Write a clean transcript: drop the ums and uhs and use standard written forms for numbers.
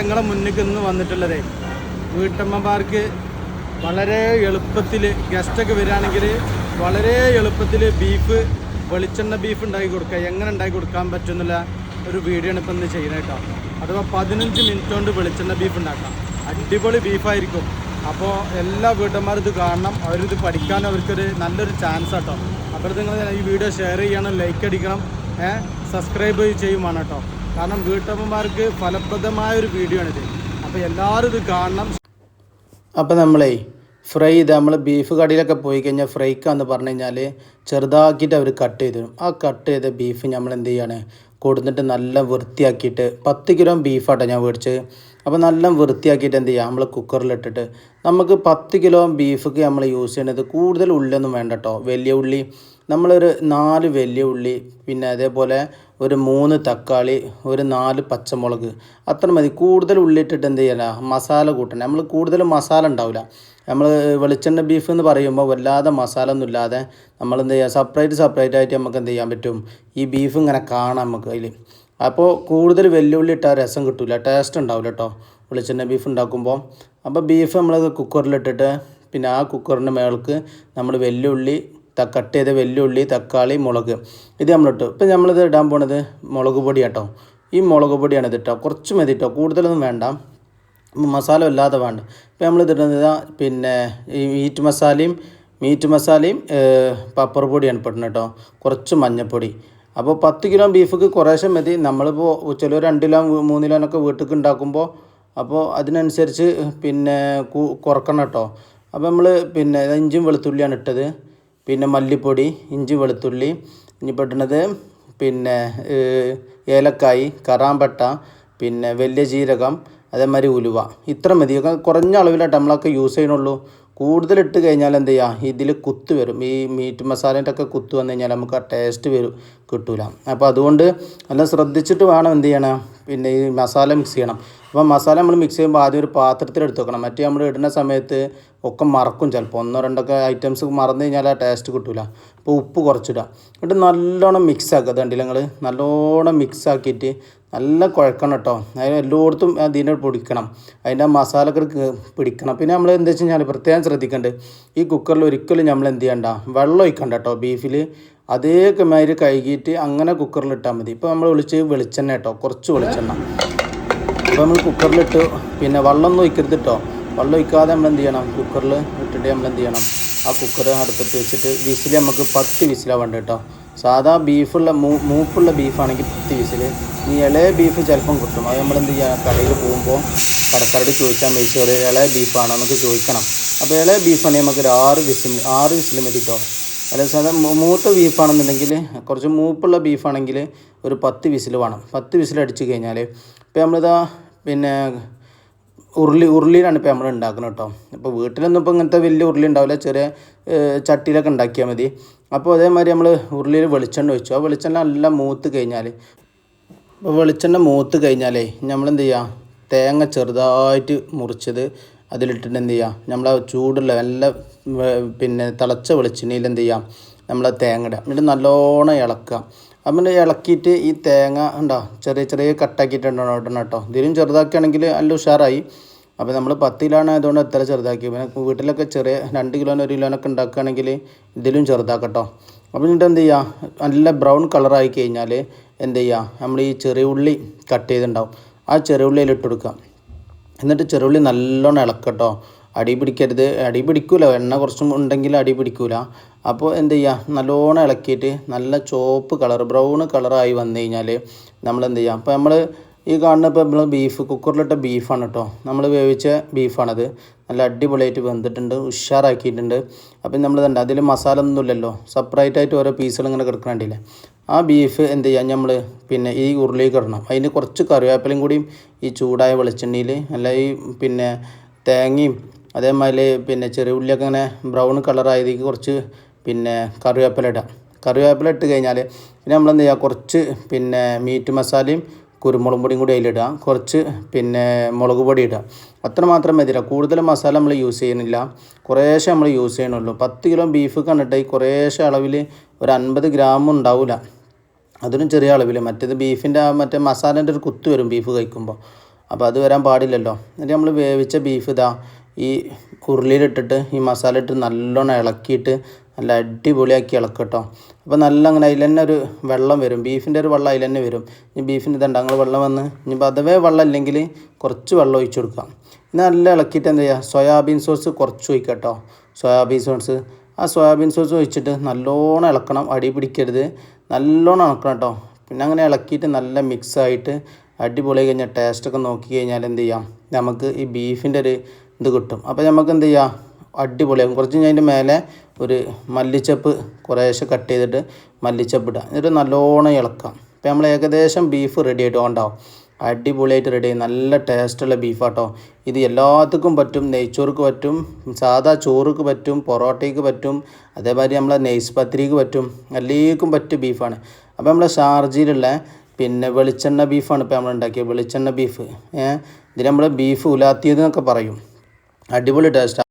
ഞങ്ങളെ മുന്നിലേക്ക് ഇന്ന് വന്നിട്ടുള്ളത് വീട്ടമ്മമാർക്ക് വളരെ എളുപ്പത്തിൽ ഗസ്റ്റൊക്കെ വരികയാണെങ്കിൽ വളരെ എളുപ്പത്തിൽ വെളിച്ചെണ്ണ ബീഫ് ഉണ്ടാക്കി കൊടുക്കുക, എങ്ങനെ ഉണ്ടാക്കി കൊടുക്കാൻ പറ്റുമെന്നുള്ള ഒരു വീഡിയോ ആണ് ഇപ്പം ഇന്ന് ചെയ്യുന്നത് കേട്ടോ. അഥവാ 15 മിനിറ്റ് കൊണ്ട് വെളിച്ചെണ്ണ ബീഫ് ഉണ്ടാക്കാം. അടിപൊളി ബീഫായിരിക്കും. അപ്പോൾ എല്ലാ വീട്ടന്മാരും ഇത് കാണണം, അവരിത് പഠിക്കാൻ അവർക്കൊരു നല്ലൊരു ചാൻസ് കേട്ടോ. അപ്പോൾ നിങ്ങൾ ഈ വീഡിയോ ഷെയർ ചെയ്യണം, ലൈക്ക് അടിക്കണം, സബ്സ്ക്രൈബ് ചെയ്യുമാണ് കേട്ടോ. കാരണം വീട്ടമ്മമാർക്ക് ഫലപ്രദമായൊരു വീഡിയോ ആണിത്. അപ്പോൾ എല്ലാവരും ഇത് കാണണം. അപ്പോൾ ഫ്രൈ ചെയ്ത് നമ്മൾ ബീഫ് കടയിലൊക്കെ പോയി കഴിഞ്ഞാൽ ഫ്രൈക്കാന്ന് പറഞ്ഞു കഴിഞ്ഞാൽ ചെറുതാക്കിയിട്ട് അവർ കട്ട് ചെയ്ത് തരും. ആ കട്ട് ചെയ്ത ബീഫ് നമ്മൾ എന്ത് ചെയ്യാണ് കൊടുത്തിട്ട് നല്ല വൃത്തിയാക്കിയിട്ട് 10 കിലോ ബീഫാട്ടോ ഞാൻ മേടിച്ചത്. അപ്പോൾ നല്ല വൃത്തിയാക്കിയിട്ട് എന്ത് ചെയ്യുക, നമ്മൾ കുക്കറിലിട്ടിട്ട് നമുക്ക് 10 കിലോ ബീഫൊക്കെ നമ്മൾ യൂസ് ചെയ്യണത് കൂടുതൽ ഉള്ളിയൊന്നും വേണ്ട കേട്ടോ. വലിയ ഉള്ളി നമ്മളൊരു 4 വലിയ ഉള്ളി, പിന്നെ അതേപോലെ ഒരു 3 തക്കാളി, ഒരു 4 പച്ചമുളക്, അത്ര മതി. കൂടുതൽ ഉള്ളിയിട്ടിട്ട് എന്ത് ചെയ്യല മസാല കൂട്ടണം. നമ്മൾ കൂടുതൽ മസാല ഉണ്ടാവില്ല. നമ്മൾ വെളിച്ചെണ്ണ ബീഫ് എന്ന് പറയുമ്പോൾ വല്ലാതെ മസാല ഒന്നും ഇല്ലാതെ നമ്മൾ എന്ത് ചെയ്യുക, സെപ്പറേറ്റ് ആയിട്ട് നമുക്ക് എന്ത് ചെയ്യാൻ പറ്റും, ഈ ബീഫ് ഇങ്ങനെ കാണാം നമുക്ക് അതിൽ. അപ്പോൾ കൂടുതൽ വെല്ലുള്ളി ഇട്ടാൽ രസം കിട്ടില്ല, ടേസ്റ്റ് ഉണ്ടാവില്ല കേട്ടോ വെളിച്ചെണ്ണ ബീഫ് ഉണ്ടാക്കുമ്പോൾ. അപ്പോൾ ബീഫ് നമ്മൾ കുക്കറിലിട്ടിട്ട് പിന്നെ ആ കുക്കറിൻ്റെ മേൾക്ക് നമ്മൾ വെല്ലുള്ളി കട്ട് ചെയ്ത വെല്ലുള്ളി, തക്കാളി, മുളക് ഇത് നമ്മളിട്ടു. ഇപ്പം നമ്മളിത് ഇടാൻ പോണത് മുളക് പൊടി കേട്ടോ. ഈ മുളക് പൊടിയാണ് ഇത് കേട്ടോ, കുറച്ച് മതി കേട്ടോ, കൂടുതലൊന്നും വേണ്ട, മസാല വല്ലാതെ വേണ്ട. ഇപ്പം നമ്മളിതിടുന്നത് പിന്നെ ഈ മീറ്റ് മസാലയും പപ്പർ പൊടിയാണ് പെടുന്നത് കേട്ടോ, കുറച്ച് മഞ്ഞൾപ്പൊടി. അപ്പോൾ 10 കിലോ ബീഫിക്ക് കുറേശ്ശെ മതി. നമ്മളിപ്പോൾ ചിലർ 2 കിലോ 3 കിലോനൊക്കെ വീട്ടിലേക്ക് ഉണ്ടാക്കുമ്പോൾ അപ്പോൾ അതിനനുസരിച്ച് പിന്നെ കുറക്കണം കേട്ടോ. അപ്പോൾ നമ്മൾ പിന്നെ ഇഞ്ചിയും വെളുത്തുള്ളിയാണ് ഇട്ടത്, പിന്നെ മല്ലിപ്പൊടി, ഇഞ്ചി വെളുത്തുള്ളി, ഇനി പെടുന്നത് പിന്നെ ഏലക്കായ്, കറാമ്പട്ട, പിന്നെ വലിയ ജീരകം, അതേമാതിരി ഉലുവ. ഇത്ര മതി. കുറഞ്ഞ അളവിലായിട്ട് നമ്മളൊക്കെ യൂസ് ചെയ്യണുള്ളൂ. കൂടുതലിട്ട് കഴിഞ്ഞാൽ എന്ത് ചെയ്യുക, ഇതിൽ കുത്ത് വരും. ഈ മീറ്റ് മസാലേൻ്റെ ഒക്കെ കുത്ത് വന്നു കഴിഞ്ഞാൽ നമുക്ക് ആ ടേസ്റ്റ് കിട്ടൂല. അപ്പോൾ അതുകൊണ്ട് നല്ല ശ്രദ്ധിച്ചിട്ട് വേണം എന്ത് ചെയ്യണം, പിന്നെ ഈ മസാല മിക്സ് ചെയ്യണം. അപ്പോൾ മസാല നമ്മൾ മിക്സ് ചെയ്യുമ്പോൾ ആദ്യം ഒരു പാത്രത്തിൽ എടുത്ത് വെക്കണം. മറ്റേ നമ്മൾ ഇടുന്ന സമയത്ത് ഒക്കെ മറക്കും, ചിലപ്പോൾ 1-2 ഐറ്റംസ് മറന്നു കഴിഞ്ഞാൽ ആ ടേസ്റ്റ് കിട്ടില്ല. അപ്പോൾ ഉപ്പ് കുറച്ചിടുക, എന്നിട്ട് നല്ലോണം മിക്സ് ആക്കുക. അതുകൊണ്ടില്ല നിങ്ങൾ നല്ലോണം മിക്സ് ആക്കിയിട്ട് നല്ല കുഴക്കണം കേട്ടോ. അതിന് എല്ലായിടത്തും അതിനെ പിടിക്കണം, അതിൻ്റെ മസാലക്ക് പിടിക്കണം. പിന്നെ നമ്മൾ എന്താ വെച്ച് കഴിഞ്ഞാൽ പ്രത്യേകം ശ്രദ്ധിക്കേണ്ടത്, ഈ കുക്കറിൽ ഒരിക്കലും നമ്മൾ എന്ത് ചെയ്യണ്ട, വെള്ളം ഒഴിക്കണ്ട കേട്ടോ ബീഫിൽ. അതേ മാതിരി കഴുകിയിട്ട് അങ്ങനെ കുക്കറിലിട്ടാൽ മതി. ഇപ്പോൾ നമ്മൾ വെളിച്ചെണ്ണ കേട്ടോ, കുറച്ച് വെളിച്ചെണ്ണ. അപ്പോൾ നമ്മൾ കുക്കറിലിട്ട് പിന്നെ വെള്ളമൊന്നും ഒഴിക്കരുത് കേട്ടോ. വെള്ളം ഒഴിക്കാതെ നമ്മൾ എന്ത് ചെയ്യണം, കുക്കറിൽ ഇട്ടിട്ട് നമ്മൾ എന്ത് ചെയ്യണം, ആ കുക്കർ അടുപ്പത്ത് വെച്ചിട്ട് വിസിൽ നമുക്ക് 10 വിസിലാണ് വേണ്ടത് കേട്ടോ. സാധാ ബീഫുള്ള മൂപ്പുള്ള ബീഫാണെങ്കിൽ 10 വിസിൽ. ഈ ഇളയ ബീഫ് ചിലപ്പം കിട്ടും. അത് നമ്മളെന്ത് ചെയ്യുക, കടയിൽ പോകുമ്പോൾ കടക്കാരോട് ചോദിച്ചാൽ മേടിച്ചോറ് ഇളയ ബീഫാണോ എന്നൊക്കെ ചോദിക്കണം. അപ്പോൾ ഇളയ ബീഫാണെങ്കിൽ നമുക്ക് ഒരു 6 വിസിൽ മതി കേട്ടോ. അല്ല സാധാ മൂത്ത ബീഫാണെന്നുണ്ടെങ്കിൽ, കുറച്ച് മൂപ്പുള്ള ബീഫാണെങ്കിൽ ഒരു 10 വിസിൽ വേണം. 10 വിസിൽ അടിച്ച് കഴിഞ്ഞാൽ ഇപ്പോൾ നമ്മളിതാ പിന്നെ ഉരുളിയിലാണ് ഇപ്പോൾ നമ്മൾ ഉണ്ടാക്കുന്നത് കേട്ടോ. ഇപ്പോൾ വീട്ടിലൊന്നും ഇപ്പോൾ ഇങ്ങനത്തെ വലിയ ഉരുളി ഉണ്ടാവില്ല, ചെറിയ ചട്ടിയിലൊക്കെ ഉണ്ടാക്കിയാൽ മതി. അപ്പോൾ അതേമാതിരി നമ്മൾ ഉരുളിയിൽ വെളിച്ചെണ്ണ ഒഴിച്ചു. ആ വെളിച്ചെണ്ണ നല്ല മൂത്ത് കഴിഞ്ഞാൽ, അപ്പോൾ വെളിച്ചെണ്ണ മൂത്ത് കഴിഞ്ഞാലേ നമ്മളെന്ത് ചെയ്യുക, തേങ്ങ ചെറുതായിട്ട് മുറിച്ചത് അതിലിട്ടിട്ട് എന്ത് ചെയ്യുക, നമ്മൾ ആ ചൂടുള്ള നല്ല പിന്നെ തിളച്ച വെളിച്ചെണ്ണയിൽ എന്ത് ചെയ്യുക, നമ്മൾ തേങ്ങ ഇടുക, എന്നിട്ട് നല്ലോണം ഇളക്കുക. അപ്പം ഇളക്കിയിട്ട് ഈ തേങ്ങ ഉണ്ടോ ചെറിയ കട്ടാക്കിയിട്ടുണ്ടോ ഇടണം കേട്ടോ. ഇതിലും ചെറുതാക്കുകയാണെങ്കിൽ നല്ല ഉഷാറായി. അപ്പോൾ നമ്മൾ 10 കിലോയാണ് ആയതുകൊണ്ട് എത്ര ചെറുതാക്കി. പിന്നെ വീട്ടിലൊക്കെ ചെറിയ 2 കിലോനോ 1 കിലോനൊക്കെ ഉണ്ടാക്കുകയാണെങ്കിൽ ഇതിലും ചെറുതാക്കട്ടോ. അപ്പോൾ എന്നിട്ട് എന്ത് ചെയ്യുക, നല്ല ബ്രൗൺ കളറായി കഴിഞ്ഞാൽ എന്ത് ചെയ്യുക, നമ്മൾ ഈ ചെറിയ ഉള്ളി കട്ട് ചെയ്തിട്ടുണ്ടാവും, ആ ചെറിയ ഉള്ളിയിൽ ഇട്ട് കൊടുക്കുക. എന്നിട്ട് ചെറുള്ളി നല്ലോണം ഇളക്കട്ടോ. അടി പിടിക്കരുത്, അടി പിടിക്കൂല, എണ്ണ കുറച്ചും ഉണ്ടെങ്കിൽ അടി പിടിക്കൂല. അപ്പോൾ എന്ത് ചെയ്യുക, നല്ലോണം ഇളക്കിയിട്ട് നല്ല ചോപ്പ് കളർ ബ്രൗൺ കളറായി വന്നു കഴിഞ്ഞാൽ നമ്മൾ എന്ത് ചെയ്യുക, അപ്പോൾ നമ്മൾ ഈ കാണുന്ന ഇപ്പോൾ നമ്മൾ ബീഫ് കുക്കറിലിട്ട ബീഫാണ് കേട്ടോ, നമ്മൾ വേവിച്ച ബീഫാണത്. നല്ല അടിപൊളിയായിട്ട് വെന്തിട്ടുണ്ട്, ഉഷാറാക്കിയിട്ടുണ്ട്. അപ്പം നമ്മൾ തന്നെ അതിൽ മസാല ഒന്നുമില്ലല്ലോ, സെപ്പറേറ്റായിട്ട് ഓരോ പീസുകൾ ഇങ്ങനെ കിടക്കണ്ടില്ലേ. ആ ബീഫ് എന്ത് ചെയ്യാം, നമ്മൾ പിന്നെ ഈ ഉരുളിയിൽ ഇടണം. അതിന് കുറച്ച് കറിവേപ്പിലയും കൂടിയും ഈ ചൂടായ വെളിച്ചെണ്ണയിൽ അല്ല ഈ പിന്നെ തേങ്ങയും അതേമാതിരി പിന്നെ ചെറിയ ഉള്ളിയൊക്കെ ഇങ്ങനെ ബ്രൗൺ കളറായതിലേക്ക് കുറച്ച് പിന്നെ കറിവേപ്പില ഇടാം. കറിവേപ്പില ഇട്ട് കഴിഞ്ഞാൽ പിന്നെ നമ്മളെന്ത് ചെയ്യുക, കുറച്ച് പിന്നെ മീറ്റ് മസാലയും കുരുമുളക് പൊടിയും കൂടി അതിലിടുക, കുറച്ച് പിന്നെ മുളക് പൊടി ഇടുക. അത്ര മാത്രം മതിയില്ല, കൂടുതൽ മസാല നമ്മൾ യൂസ് ചെയ്യുന്നില്ല, കുറേശ്ശെ നമ്മൾ യൂസ് ചെയ്യണുള്ളൂ. 10 കിലോ ബീഫ് കണ്ടിട്ട് ഈ കുറേശ്ശെ അളവിൽ ഒരു 50 ഗ്രാം ഉണ്ടാവില്ല, അതിനും ചെറിയ അളവിൽ. മറ്റേത് ബീഫിൻ്റെ മറ്റേ മസാലേൻ്റെ ഒരു കുത്ത് വരും ബീഫ് കഴിക്കുമ്പോൾ. അപ്പോൾ അത് വരാൻ പാടില്ലല്ലോ. എന്നിട്ട് നമ്മൾ വേവിച്ച ബീഫ് ഇതാ ഈ ഉരുളിയിലിട്ടിട്ട് ഈ മസാല ഇട്ട് നല്ലോണം ഇളക്കിയിട്ട് നല്ല അടിപൊളിയാക്കി ഇളക്കുക കേട്ടോ. അപ്പോൾ നല്ല അങ്ങനെ അതിൽ തന്നെ ഒരു വെള്ളം വരും, ബീഫിൻ്റെ ഒരു വെള്ളം അതിൽ തന്നെ വരും. ഇനി ബീഫിൻ്റെ ഇതുണ്ട് ഞങ്ങൾ വെള്ളം വന്ന് ഇനിയിപ്പോൾ അഥവേ വെള്ളം ഇല്ലെങ്കിൽ കുറച്ച് വെള്ളം ഒഴിച്ച് കൊടുക്കാം. ഇനി നല്ല ഇളക്കിയിട്ട് എന്ത് ചെയ്യുക, സോയാബീൻ സോസ് കുറച്ച് ഒഴിക്കുക കേട്ടോ. സോയാബീൻ സോസ്, ആ സോയാബീൻ സോസ് ഒഴിച്ചിട്ട് നല്ലോണം ഇളക്കണം, അടി പിടിക്കരുത്, നല്ലോണം ഇളക്കണം കേട്ടോ. പിന്നെ അങ്ങനെ ഇളക്കിയിട്ട് നല്ല മിക്സായിട്ട് അടിപൊളി കഴിഞ്ഞാൽ ടേസ്റ്റൊക്കെ നോക്കി കഴിഞ്ഞാൽ എന്ത് ചെയ്യാം, നമുക്ക് ഈ ബീഫിൻ്റെ ഒരു ഇത് കിട്ടും. അപ്പോൾ നമുക്ക് എന്ത് ചെയ്യാം, അടിപൊളിയാകും. കുറച്ച് കഴിഞ്ഞതിൻ്റെ മേലെ ഒരു മല്ലിച്ചപ്പ് കുറേശ്ശെ കട്ട് ചെയ്തിട്ട് മല്ലിച്ചപ്പ് ഇടുക, എന്നിട്ട് നല്ലോണം ഇളക്കാം. അപ്പോൾ നമ്മൾ ഏകദേശം ബീഫ് റെഡി ആയിട്ട് ഉണ്ടാവും, അടിപൊളിയായിട്ട് റെഡി ആയി. നല്ല ടേസ്റ്റുള്ള ബീഫാട്ടോ. ഇത് എല്ലാവർക്കും പറ്റും, നെയ്ച്ചോർക്ക് പറ്റും, സാധാ ചോറുക്ക് പറ്റും, പൊറോട്ടയ്ക്ക് പറ്റും, അതേമാതിരി നമ്മളെ നെയ്സ് പത്തിരിക്ക് പറ്റും, എല്ലാവർക്കും പറ്റിയ ബീഫാണ്. അപ്പോൾ നമ്മളെ ഷാർജയിലുള്ള പിന്നെ വെളിച്ചെണ്ണ ബീഫാണ് ഇപ്പോൾ നമ്മൾ ഉണ്ടാക്കിയത്, വെളിച്ചെണ്ണ ബീഫ്. ഇതിന് നമ്മൾ ബീഫ് ഉലാത്തിയത് എന്നൊക്കെ പറയും. അടിപൊളി ടേസ്റ്റാണ്.